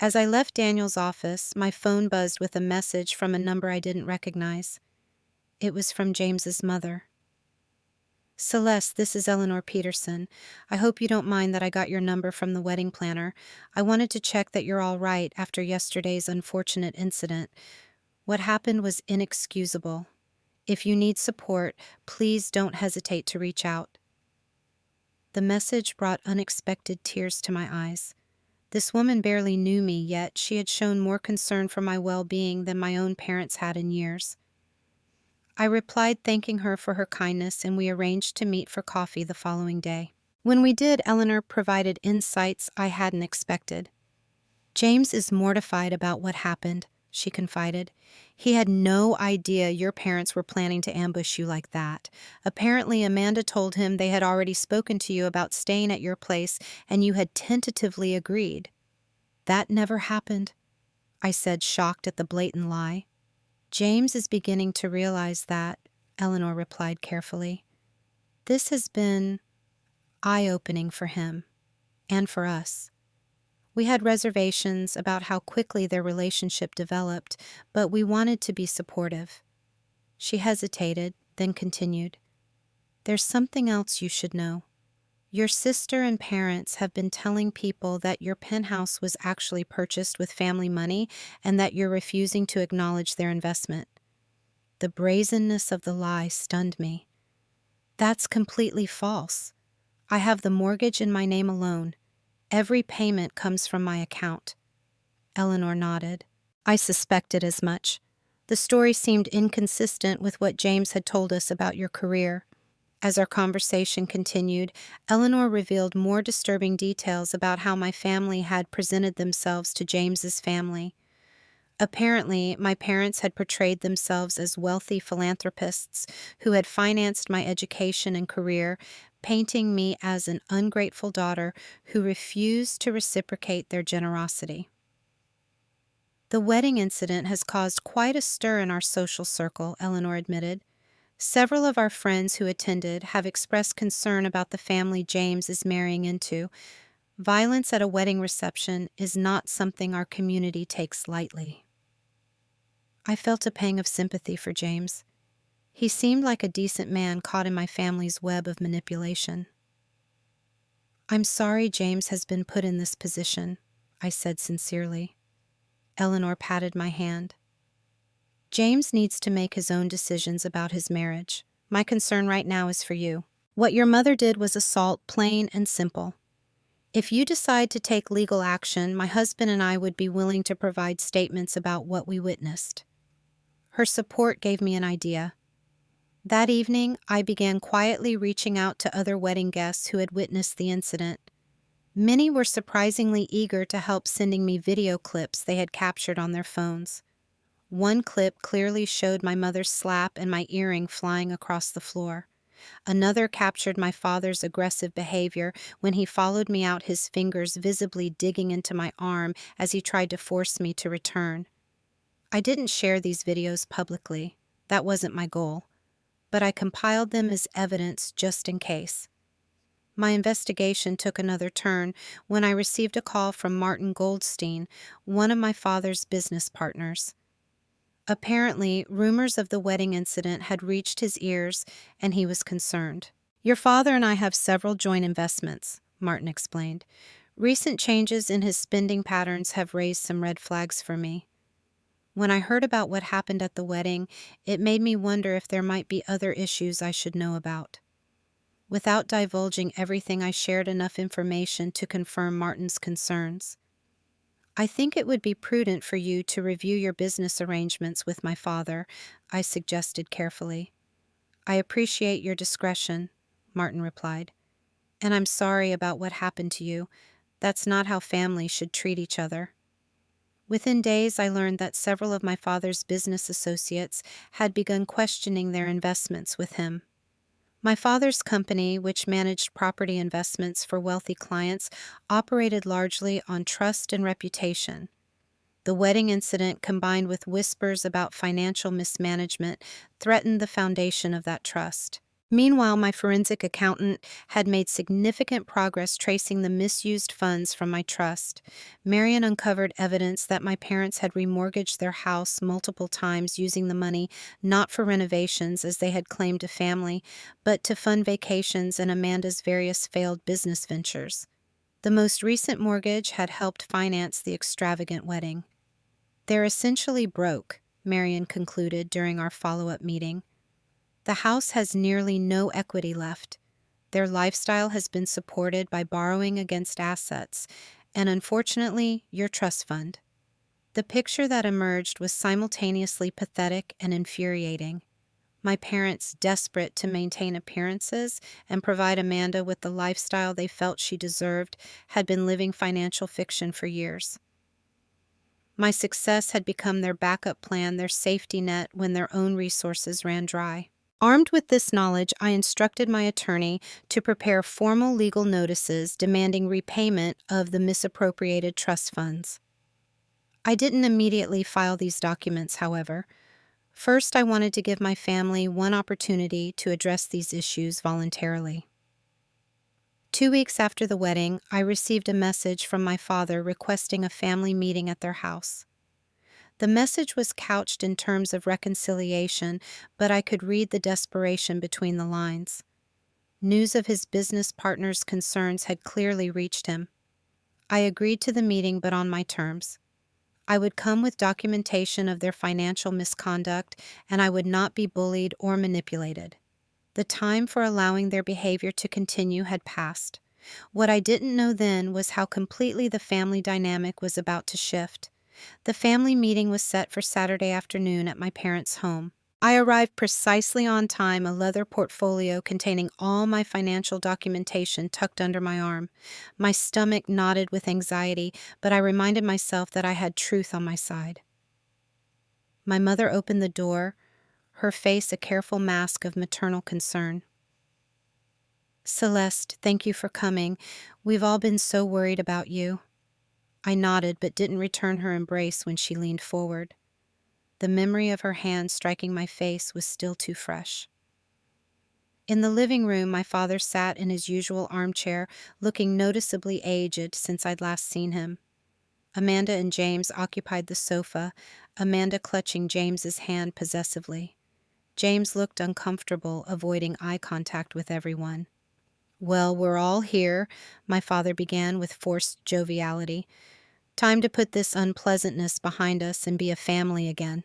As I left Daniel's office, my phone buzzed with a message from a number I didn't recognize. It was from James's mother. "Celeste, this is Eleanor Peterson. I hope you don't mind that I got your number from the wedding planner. I wanted to check that you're all right after yesterday's unfortunate incident. What happened was inexcusable. If you need support, please don't hesitate to reach out." The message brought unexpected tears to my eyes. This woman barely knew me, yet she had shown more concern for my well-being than my own parents had in years. I replied thanking her for her kindness, and we arranged to meet for coffee the following day. When we did, Eleanor provided insights I hadn't expected. "James is mortified about what happened," she confided. "He had no idea your parents were planning to ambush you like that. Apparently, Amanda told him they had already spoken to you about staying at your place, and you had tentatively agreed." "That never happened," I said, shocked at the blatant lie. "James is beginning to realize that," Eleanor replied carefully. "This has been eye-opening for him and for us. We had reservations about how quickly their relationship developed, but we wanted to be supportive." She hesitated, then continued, "There's something else you should know. Your sister and parents have been telling people that your penthouse was actually purchased with family money and that you're refusing to acknowledge their investment." The brazenness of the lie stunned me. "That's completely false. I have the mortgage in my name alone. Every payment comes from my account." Eleanor nodded. I suspected as much. The story seemed inconsistent with what James had told us about your career. As our conversation continued, Eleanor revealed more disturbing details about how my family had presented themselves to James's family. Apparently, my parents had portrayed themselves as wealthy philanthropists who had financed my education and career, painting me as an ungrateful daughter who refused to reciprocate their generosity. "The wedding incident has caused quite a stir in our social circle," Eleanor admitted. "Several of our friends who attended have expressed concern about the family James is marrying into. Violence at a wedding reception is not something our community takes lightly." I felt a pang of sympathy for James. He seemed like a decent man caught in my family's web of manipulation. "I'm sorry James has been put in this position," I said sincerely. Eleanor patted my hand. "James needs to make his own decisions about his marriage. My concern right now is for you. What your mother did was assault, plain and simple. If you decide to take legal action, my husband and I would be willing to provide statements about what we witnessed." Her support gave me an idea. That evening, I began quietly reaching out to other wedding guests who had witnessed the incident. Many were surprisingly eager to help, sending me video clips they had captured on their phones. One clip clearly showed my mother's slap and my earring flying across the floor. Another captured my father's aggressive behavior when he followed me out, his fingers visibly digging into my arm as he tried to force me to return. I didn't share these videos publicly. That wasn't my goal. But I compiled them as evidence just in case. My investigation took another turn when I received a call from Martin Goldstein, one of my father's business partners. Apparently, rumors of the wedding incident had reached his ears, and he was concerned. Your father and I have several joint investments, Martin explained. Recent changes in his spending patterns have raised some red flags for me. When I heard about what happened at the wedding, it made me wonder if there might be other issues I should know about. Without divulging everything, I shared enough information to confirm Martin's concerns. I think it would be prudent for you to review your business arrangements with my father, I suggested carefully. I appreciate your discretion, Martin replied, and I'm sorry about what happened to you. That's not how families should treat each other. Within days, I learned that several of my father's business associates had begun questioning their investments with him. My father's company, which managed property investments for wealthy clients, operated largely on trust and reputation. The wedding incident, combined with whispers about financial mismanagement, threatened the foundation of that trust. Meanwhile, my forensic accountant had made significant progress tracing the misused funds from my trust. Marion uncovered evidence that my parents had remortgaged their house multiple times using the money not for renovations, as they had claimed to family, but to fund vacations and Amanda's various failed business ventures. The most recent mortgage had helped finance the extravagant wedding. They're essentially broke, Marion concluded during our follow-up meeting. The house has nearly no equity left. Their lifestyle has been supported by borrowing against assets, and unfortunately, your trust fund. The picture that emerged was simultaneously pathetic and infuriating. My parents, desperate to maintain appearances and provide Amanda with the lifestyle they felt she deserved, had been living financial fiction for years. My success had become their backup plan, their safety net when their own resources ran dry. Armed with this knowledge, I instructed my attorney to prepare formal legal notices demanding repayment of the misappropriated trust funds. I didn't immediately file these documents, however. First, I wanted to give my family one opportunity to address these issues voluntarily. 2 weeks after the wedding, I received a message from my father requesting a family meeting at their house. The message was couched in terms of reconciliation, but I could read the desperation between the lines. News of his business partner's concerns had clearly reached him. I agreed to the meeting, but on my terms. I would come with documentation of their financial misconduct, and I would not be bullied or manipulated. The time for allowing their behavior to continue had passed. What I didn't know then was how completely the family dynamic was about to shift. The family meeting was set for Saturday afternoon at my parents' home. I arrived precisely on time, a leather portfolio containing all my financial documentation tucked under my arm. My stomach knotted with anxiety, but I reminded myself that I had truth on my side. My mother opened the door, her face a careful mask of maternal concern. "Celeste, thank you for coming. We've all been so worried about you." I nodded but didn't return her embrace when she leaned forward. The memory of her hand striking my face was still too fresh. In the living room, my father sat in his usual armchair, looking noticeably aged since I'd last seen him. Amanda and James occupied the sofa, Amanda clutching James's hand possessively. James looked uncomfortable, avoiding eye contact with everyone. "Well, we're all here," my father began with forced joviality. "Time to put this unpleasantness behind us and be a family again."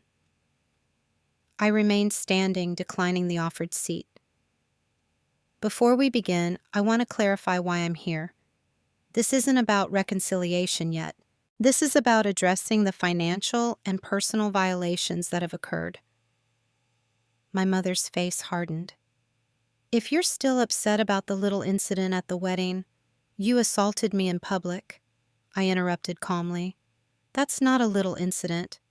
I remained standing, declining the offered seat. "Before we begin, I want to clarify why I'm here. This isn't about reconciliation yet. This is about addressing the financial and personal violations that have occurred." My mother's face hardened. "If you're still upset about the little incident at the wedding, you assaulted me in public," I interrupted calmly. "That's not a little incident,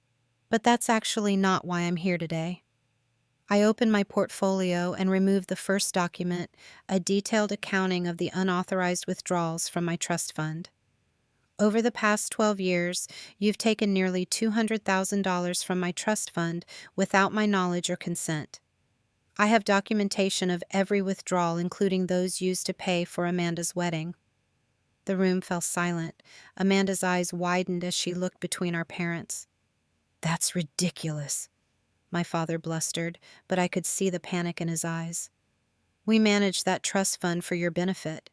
but that's actually not why I'm here today." I opened my portfolio and removed the first document, a detailed accounting of the unauthorized withdrawals from my trust fund. "Over the past 12 years, you've taken nearly $200,000 from my trust fund without my knowledge or consent. I have documentation of every withdrawal, including those used to pay for Amanda's wedding." The room fell silent. Amanda's eyes widened as she looked between our parents. "That's ridiculous," my father blustered, but I could see the panic in his eyes. We managed that trust fund for your benefit.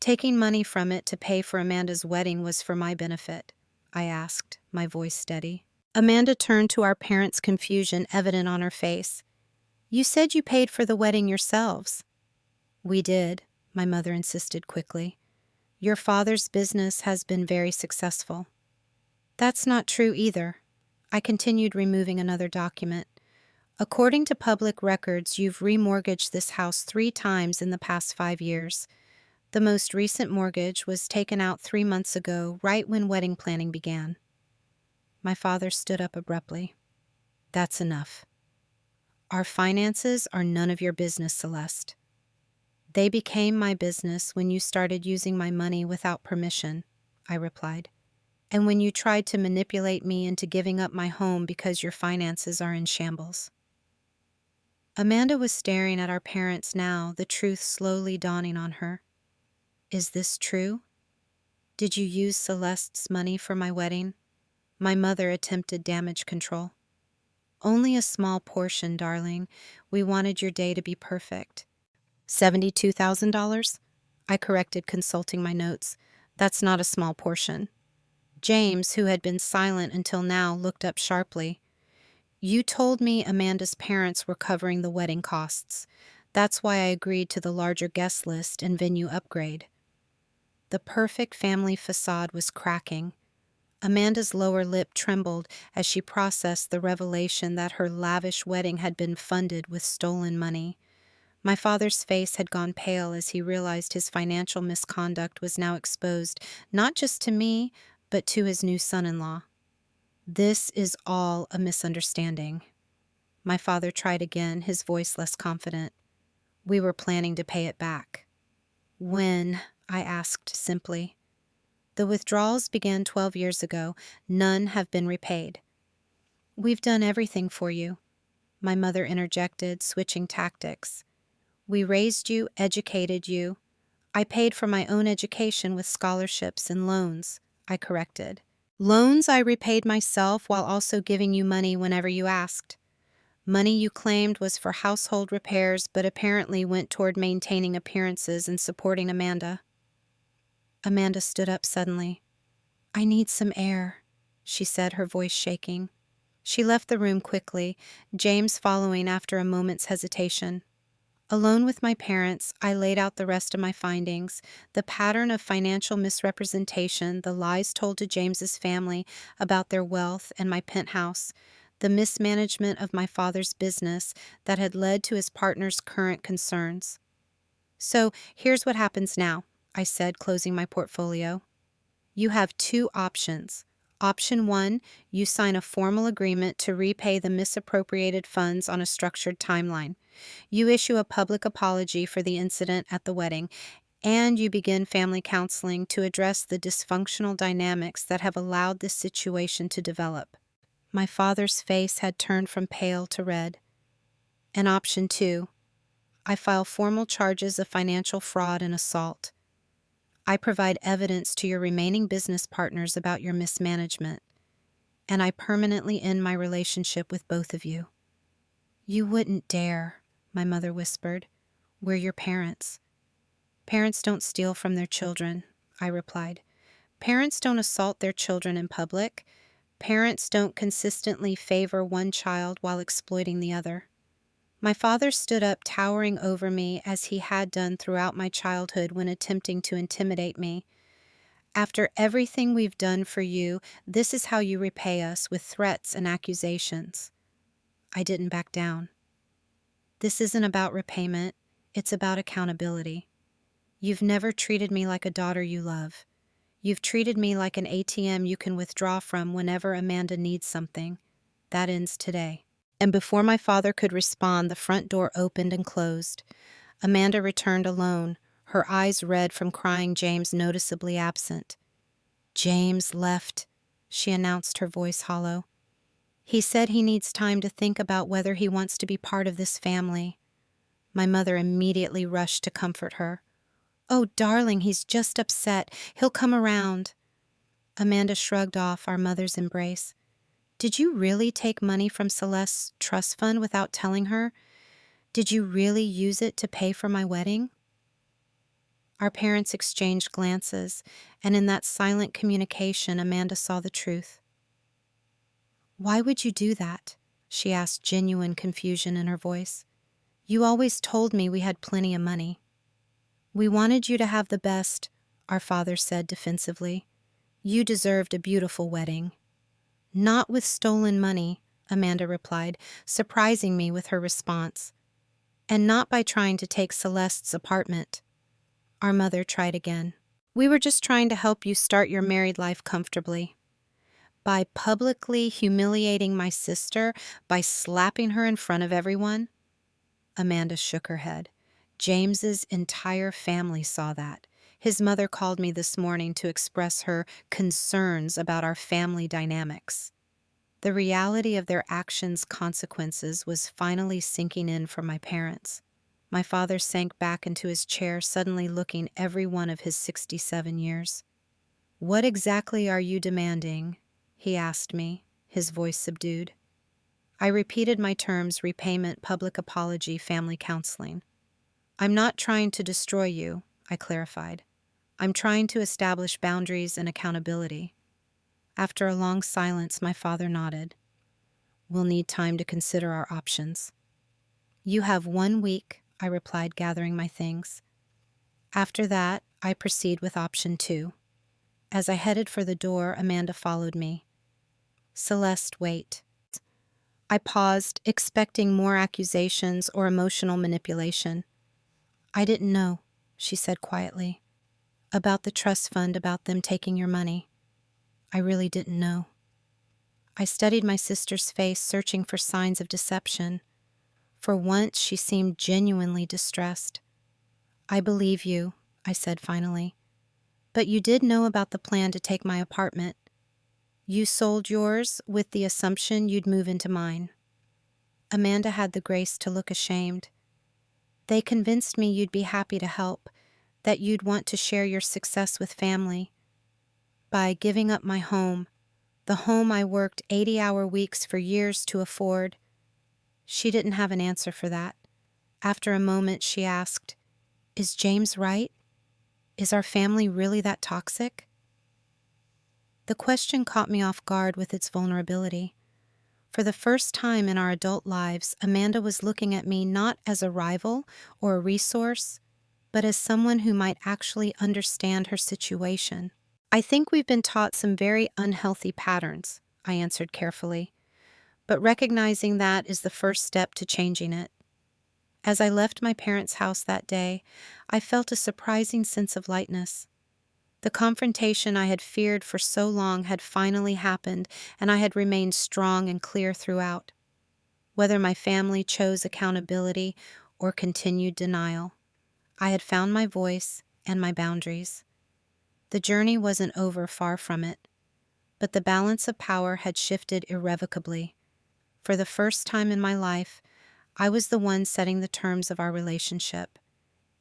Taking money from it to pay for Amanda's wedding was for my benefit, I asked, my voice steady. Amanda turned to our parents' confusion evident on her face. You said you paid for the wedding yourselves. We did, my mother insisted quickly. Your father's business has been very successful. That's not true either. I continued removing another document. According to public records, you've remortgaged this house 3 times in the past 5 years. The most recent mortgage was taken out 3 months ago, right when wedding planning began. My father stood up abruptly. That's enough. Our finances are none of your business, Celeste. They became my business when you started using my money without permission, I replied, and when you tried to manipulate me into giving up my home because your finances are in shambles. Amanda was staring at our parents now, the truth slowly dawning on her. Is this true? Did you use Celeste's money for my wedding? My mother attempted damage control. Only a small portion, darling. We wanted your day to be perfect. $72,000? I corrected, consulting my notes. That's not a small portion. James, who had been silent until now, looked up sharply. You told me Amanda's parents were covering the wedding costs. That's why I agreed to the larger guest list and venue upgrade. The perfect family facade was cracking. Amanda's lower lip trembled as she processed the revelation that her lavish wedding had been funded with stolen money. My father's face had gone pale as he realized his financial misconduct was now exposed, not just to me, but to his new son-in-law. This is all a misunderstanding. My father tried again, his voice less confident. We were planning to pay it back. When? I asked simply. The withdrawals began 12 years ago. None have been repaid. We've done everything for you, my mother interjected, switching tactics. We raised you, educated you. I paid for my own education with scholarships and loans, I corrected. Loans I repaid myself while also giving you money whenever you asked. Money you claimed was for household repairs, but apparently went toward maintaining appearances and supporting Amanda. Amanda stood up suddenly. I need some air, she said, her voice shaking. She left the room quickly, James following after a moment's hesitation. Alone with my parents, I laid out the rest of my findings, the pattern of financial misrepresentation, the lies told to James's family about their wealth and my penthouse, the mismanagement of my father's business that had led to his partner's current concerns. So here's what happens now, I said, closing my portfolio. You have 2 options. Option 1, you sign a formal agreement to repay the misappropriated funds on a structured timeline. You issue a public apology for the incident at the wedding, and you begin family counseling to address the dysfunctional dynamics that have allowed this situation to develop. My father's face had turned from pale to red. And option 2, I file formal charges of financial fraud and assault. I provide evidence to your remaining business partners about your mismanagement, and I permanently end my relationship with both of you. You wouldn't dare, my mother whispered. We're your parents. Parents don't steal from their children, I replied. Parents don't assault their children in public. Parents don't consistently favor one child while exploiting the other. My father stood up, towering over me as he had done throughout my childhood when attempting to intimidate me. After everything we've done for you, this is how you repay us, with threats and accusations. I didn't back down. This isn't about repayment. It's about accountability. You've never treated me like a daughter you love. You've treated me like an ATM you can withdraw from whenever Amanda needs something. That ends today. And before my father could respond, the front door opened and closed. Amanda returned alone, her eyes red from crying, James noticeably absent. James left, she announced, her voice hollow. He said he needs time to think about whether he wants to be part of this family. My mother immediately rushed to comfort her. Oh, darling, he's just upset. He'll come around. Amanda shrugged off our mother's embrace. Did you really take money from Celeste's trust fund without telling her? Did you really use it to pay for my wedding? Our parents exchanged glances, and in that silent communication, Amanda saw the truth. Why would you do that? She asked, genuine confusion in her voice. You always told me we had plenty of money. We wanted you to have the best, our father said defensively. You deserved a beautiful wedding. Not with stolen money, Amanda replied, surprising me with her response. And not by trying to take Celeste's apartment. Our mother tried again. We were just trying to help you start your married life comfortably. By publicly humiliating my sister, by slapping her in front of everyone? Amanda shook her head. James's entire family saw that. His mother called me this morning to express her concerns about our family dynamics. The reality of their actions' consequences was finally sinking in for my parents. My father sank back into his chair, suddenly looking every one of his 67 years. What exactly are you demanding? He asked me, his voice subdued. I repeated my terms: repayment, public apology, family counseling. I'm not trying to destroy you, I clarified. I'm trying to establish boundaries and accountability. After a long silence, my father nodded. We'll need time to consider our options. You have 1 week, I replied, gathering my things. After that, I proceed with option 2. As I headed for the door, Amanda followed me. Celeste, wait. I paused, expecting more accusations or emotional manipulation. I didn't know, she said quietly. About the trust fund, about them taking your money. I really didn't know. I studied my sister's face, searching for signs of deception. For once, she seemed genuinely distressed. I believe you, I said finally. But you did know about the plan to take my apartment. You sold yours with the assumption you'd move into mine. Amanda had the grace to look ashamed. They convinced me you'd be happy to help, that you'd want to share your success with family. By giving up my home, the home I worked 80-hour weeks for years to afford. She didn't have an answer for that. After a moment, she asked, Is James right? Is our family really that toxic? The question caught me off guard with its vulnerability. For the first time in our adult lives, Amanda was looking at me not as a rival or a resource, but as someone who might actually understand her situation. I think we've been taught some very unhealthy patterns, I answered carefully, but recognizing that is the first step to changing it. As I left my parents' house that day, I felt a surprising sense of lightness. The confrontation I had feared for so long had finally happened, and I had remained strong and clear throughout. Whether my family chose accountability or continued denial, I had found my voice and my boundaries. The journey wasn't over, far from it, but the balance of power had shifted irrevocably. For the first time in my life, I was the one setting the terms of our relationship,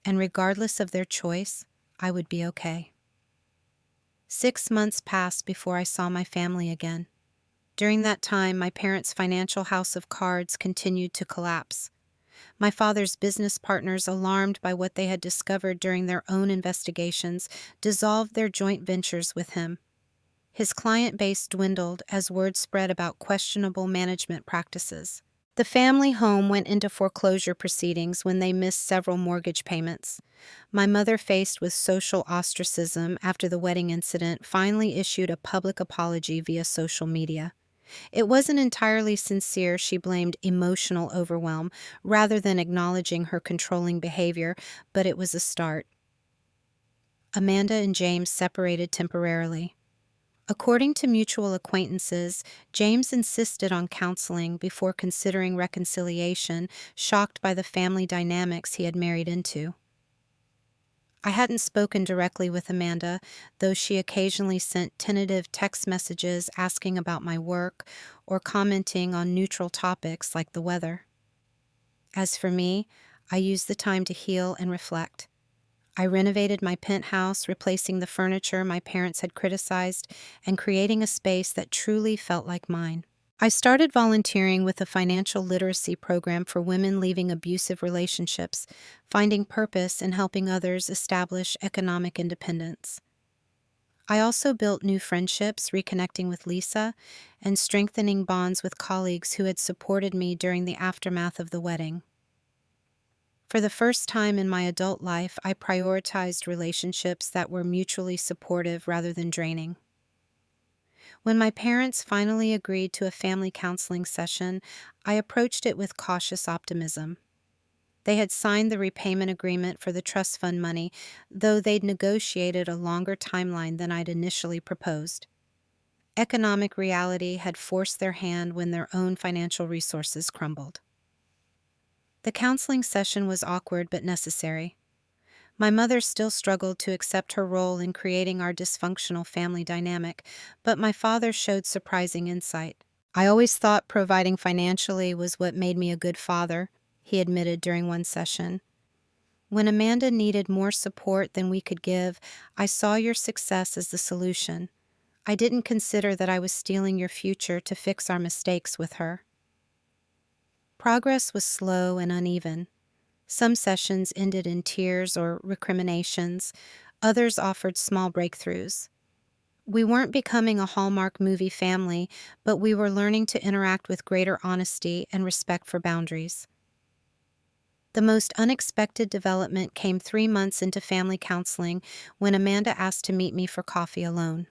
and regardless of their choice, I would be okay. 6 months passed before I saw my family again. During that time, my parents' financial house of cards continued to collapse. My father's business partners, alarmed by what they had discovered during their own investigations, dissolved their joint ventures with him. His client base dwindled as word spread about questionable management practices. The family home went into foreclosure proceedings when they missed several mortgage payments. My mother, faced with social ostracism after the wedding incident, finally issued a public apology via social media. It wasn't entirely sincere. She blamed emotional overwhelm rather than acknowledging her controlling behavior, but it was a start. Amanda and James separated temporarily. According to mutual acquaintances, James insisted on counseling before considering reconciliation, shocked by the family dynamics he had married into. I hadn't spoken directly with Amanda, though she occasionally sent tentative text messages asking about my work or commenting on neutral topics like the weather. As for me, I used the time to heal and reflect. I renovated my penthouse, replacing the furniture my parents had criticized and creating a space that truly felt like mine. I started volunteering with a financial literacy program for women leaving abusive relationships, finding purpose in helping others establish economic independence. I also built new friendships, reconnecting with Lisa, and strengthening bonds with colleagues who had supported me during the aftermath of the wedding. For the first time in my adult life, I prioritized relationships that were mutually supportive rather than draining. When my parents finally agreed to a family counseling session, I approached it with cautious optimism. They had signed the repayment agreement for the trust fund money, though they'd negotiated a longer timeline than I'd initially proposed. Economic reality had forced their hand when their own financial resources crumbled. The counseling session was awkward but necessary. My mother still struggled to accept her role in creating our dysfunctional family dynamic, but my father showed surprising insight. "I always thought providing financially was what made me a good father," he admitted during one session. "When Amanda needed more support than we could give, I saw your success as the solution. I didn't consider that I was stealing your future to fix our mistakes with her." Progress was slow and uneven. Some sessions ended in tears or recriminations. Others offered small breakthroughs. We weren't becoming a Hallmark movie family, but we were learning to interact with greater honesty and respect for boundaries. The most unexpected development came 3 months into family counseling when Amanda asked to meet me for coffee alone.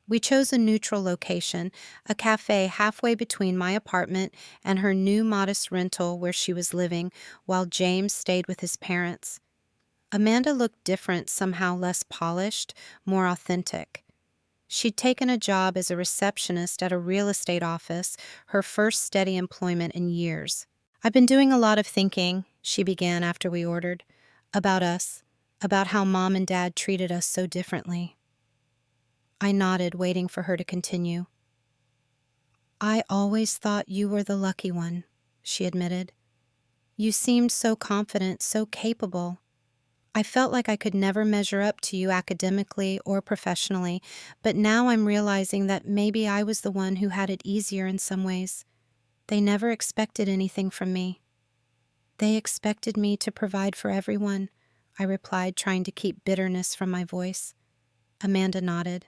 We chose a neutral location, a cafe halfway between my apartment and her new modest rental where she was living, while James stayed with his parents. Amanda looked different, somehow less polished, more authentic. She'd taken a job as a receptionist at a real estate office, her first steady employment in years. "I've been doing a lot of thinking," she began after we ordered, "about us, about how Mom and Dad treated us so differently." I nodded, waiting for her to continue. "I always thought you were the lucky one," she admitted. "You seemed so confident, so capable. I felt like I could never measure up to you academically or professionally, but now I'm realizing that maybe I was the one who had it easier in some ways. They never expected anything from me." "They expected me to provide for everyone," I replied, trying to keep bitterness from my voice. Amanda nodded.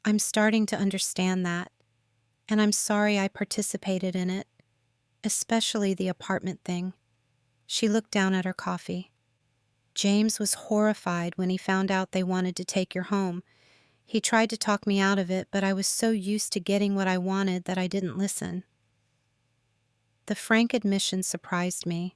"I'm starting to understand that, and I'm sorry I participated in it, especially the apartment thing." She looked down at her coffee. "James was horrified when he found out they wanted to take your home. He tried to talk me out of it, but I was so used to getting what I wanted that I didn't listen." The frank admission surprised me.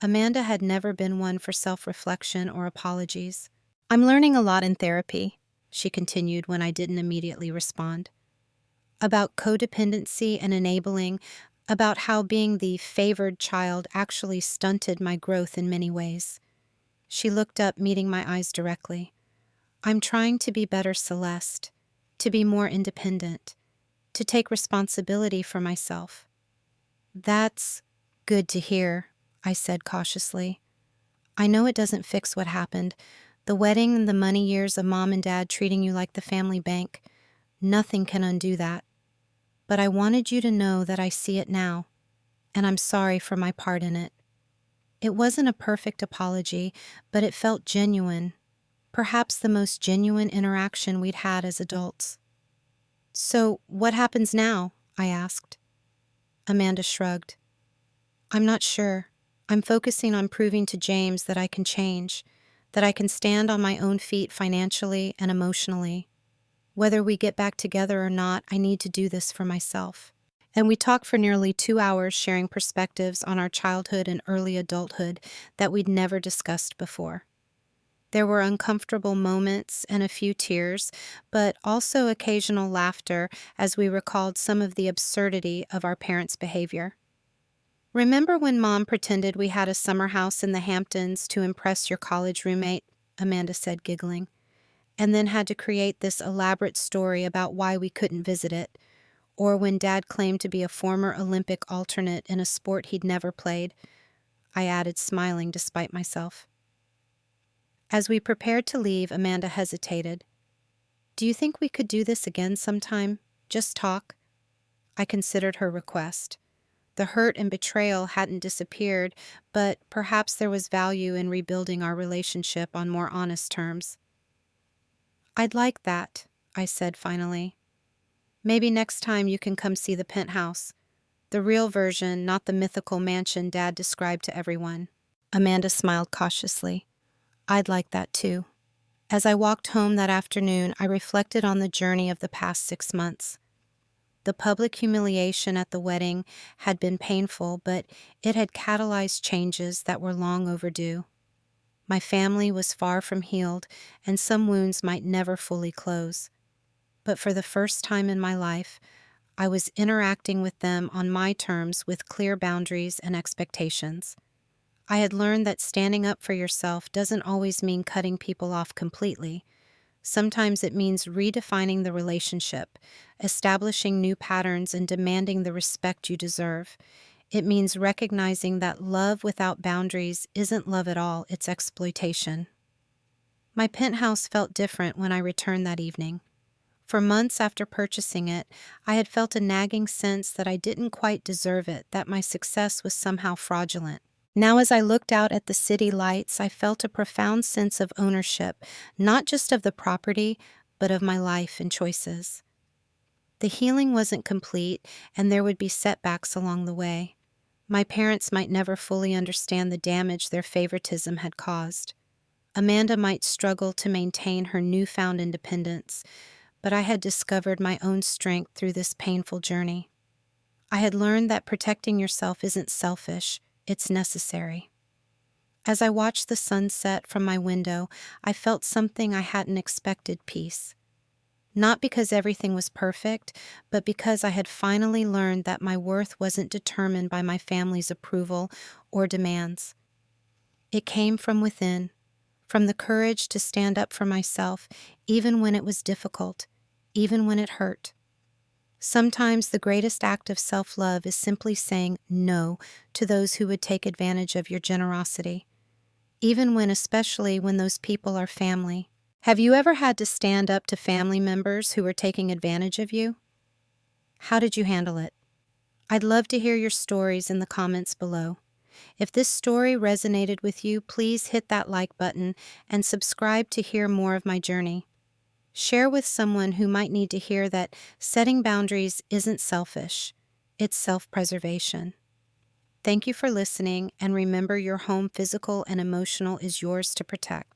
Amanda had never been one for self-reflection or apologies. "I'm learning a lot in therapy," she continued when I didn't immediately respond. "About codependency and enabling, about how being the favored child actually stunted my growth in many ways." She looked up, meeting my eyes directly. "I'm trying to be better Celeste, to be more independent, to take responsibility for myself." "That's good to hear," I said cautiously. "I know it doesn't fix what happened. The wedding and the money years of Mom and Dad treating you like the family bank. Nothing can undo that. But I wanted you to know that I see it now, and I'm sorry for my part in it. It wasn't a perfect apology, but it felt genuine, perhaps the most genuine interaction we'd had as adults." "So, what happens now?" I asked. Amanda shrugged. "I'm not sure. I'm focusing on proving to James that I can change, that I can stand on my own feet financially and emotionally. Whether we get back together or not, I need to do this for myself." And we talked for nearly 2 hours, sharing perspectives on our childhood and early adulthood that we'd never discussed before. There were uncomfortable moments and a few tears, but also occasional laughter as we recalled some of the absurdity of our parents' behavior. "Remember when Mom pretended we had a summer house in the Hamptons to impress your college roommate?" Amanda said, giggling. "And then had to create this elaborate story about why we couldn't visit it. Or when Dad claimed to be a former Olympic alternate in a sport he'd never played," I added, smiling despite myself. As we prepared to leave, Amanda hesitated. "Do you think we could do this again sometime? Just talk?" I considered her request. The hurt and betrayal hadn't disappeared, but perhaps there was value in rebuilding our relationship on more honest terms. "I'd like that," I said finally. "Maybe next time you can come see the penthouse. The real version, not the mythical mansion Dad described to everyone." Amanda smiled cautiously. "I'd like that too." As I walked home that afternoon, I reflected on the journey of the past 6 months. The public humiliation at the wedding had been painful, but it had catalyzed changes that were long overdue. My family was far from healed, and some wounds might never fully close. But for the first time in my life, I was interacting with them on my terms with clear boundaries and expectations. I had learned that standing up for yourself doesn't always mean cutting people off completely. Sometimes it means redefining the relationship, establishing new patterns, and demanding the respect you deserve. It means recognizing that love without boundaries isn't love at all, it's exploitation. My penthouse felt different when I returned that evening. For months after purchasing it, I had felt a nagging sense that I didn't quite deserve it, that my success was somehow fraudulent. Now, as I looked out at the city lights, I felt a profound sense of ownership, not just of the property, but of my life and choices. The healing wasn't complete, and there would be setbacks along the way. My parents might never fully understand the damage their favoritism had caused. Amanda might struggle to maintain her newfound independence, but I had discovered my own strength through this painful journey. I had learned that protecting yourself isn't selfish, it's necessary. As I watched the sun set from my window, I felt something I hadn't expected: peace. Not because everything was perfect, but because I had finally learned that my worth wasn't determined by my family's approval or demands. It came from within, from the courage to stand up for myself, even when it was difficult, even when it hurt. Sometimes the greatest act of self-love is simply saying no to those who would take advantage of your generosity, especially when those people are family. Have you ever had to stand up to family members who were taking advantage of you? How did you handle it? I'd love to hear your stories in the comments below. If this story resonated with you, please hit that like button and subscribe to hear more of my journey. Share with someone who might need to hear that setting boundaries isn't selfish, it's self-preservation. Thank you for listening, and remember, your home, physical and emotional, is yours to protect.